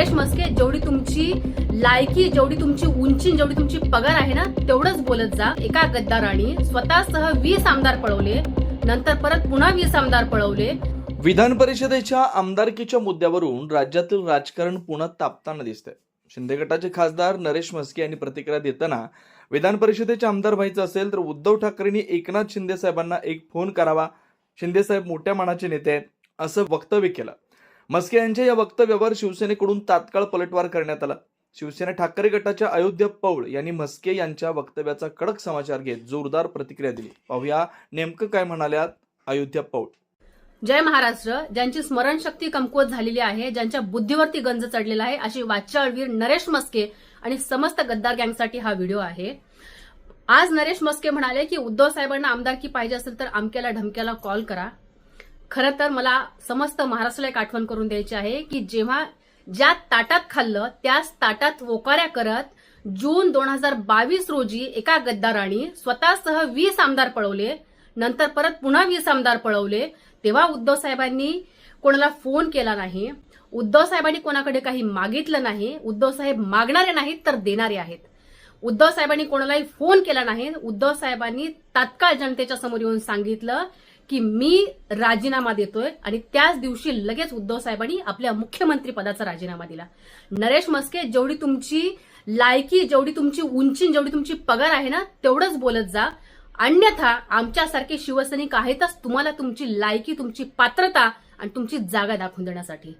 नरेश मस्के, जेवढी तुमची लायकी, जेवढी तुमची उंची, जेवढी तुमची पगार आहे ना, तेवढंच बोलत जा। एका गद्दारांनी स्वतःसह 20 आमदार पळवले, नंतर परत पुन्हा 20 आमदार पळवले। विधान परिषदेच्या आमदारकीच्या मुद्द्यावरून राज्यातील राजकारण पुन्हा तापताना दिसतंय। शिंदे गटाचे खासदार नरेश मस्के यांनी प्रतिक्रिया देताना विधान परिषदेचे आमदार व्हायचं असेल तर उद्धव ठाकरेंनी एकनाथ शिंदे साहेबांना एक फोन करावा, शिंदे साहेब मोठ्या मनाचे नेते आहेत असं वक्तव्य केलं। मस्के यांच्या या वक्तव्यावर शिवसेनेकडून तात्काळ पलटवार करण्यात आला। शिवसेना ठाकरे गटाच्या अयोध्या पौळ यांनी मस्के यांच्या वक्तव्याचा कडक समाचार घेत जोरदार प्रतिक्रिया दिली। पाहूया नेमकं काय म्हणाल्यात अयोध्या पौळ। जय महाराष्ट्र। ज्यांची स्मरणशक्ती कमकुवत झालेली आहे, ज्यांच्या बुद्धीवरती गंज चढलेला आहे, अशी वाचाळवीर नरेश मस्के आणि समस्त गद्दार गँगसाठी हा व्हिडिओ आहे। आज नरेश मस्के म्हणाले की उद्धव साहेबांना आमदारकी पाहिजे असेल तर अमक्याला ढमक्याला कॉल करा। खरं तर मला समस्त महाराष्ट्राला एक आठवण करून द्यायची आहे की जेव्हा ज्या ताटात खाल्लं त्याच ताटात वोकाऱ्या करत जून 2022 रोजी एका गद्दारांनी स्वतःसह 20 आमदार पळवले, नंतर परत पुन्हा 20 आमदार पळवले। तेव्हा उद्धव साहेबांनी कोणाला फोन केला नाही, उद्धव साहेबांनी कोणाकडे काही मागितलं नाही। उद्धव साहेब मागणारे नाहीत तर देणारे आहेत। उद्धव साहेबांनी कोणालाही फोन केला नाही। उद्धव साहेबांनी तात्काळ जनतेच्या समोर येऊन सांगितलं की मी राजीनामा देतोय आणि त्याच दिवशी लगेच उद्धव साहेबांनी आपल्या मुख्यमंत्री पदाचा राजीनामा दिला। नरेश मस्के, जेवढी तुमची लायकी, जेवढी तुमची उंची, जेवढी तुमची पगार आहे ना, तेवढंच बोलत जा। अन्यथा आमच्यासारखे शिवसैनिक आहेतच तुम्हाला तुमची लायकी, तुमची पात्रता आणि तुमची जागा दाखवून देण्यासाठी।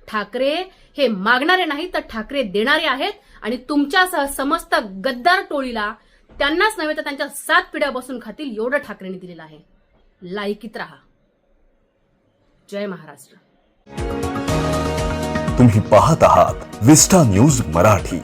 ठाकरे हे मागणारे नाही तर ठाकरे देणारे आहेत आणि तुमच्यासह समस्त गद्दार टोळीला त्यांनाच नव्हे तर त्यांच्या 7 पिढ्या बसून खातील एवढं ठाकरेंनी दिलेलं आहे। लायकीत राहा। जय महाराष्ट्र। तुम्ही पाहत आहात विस्टा न्यूज मराठी।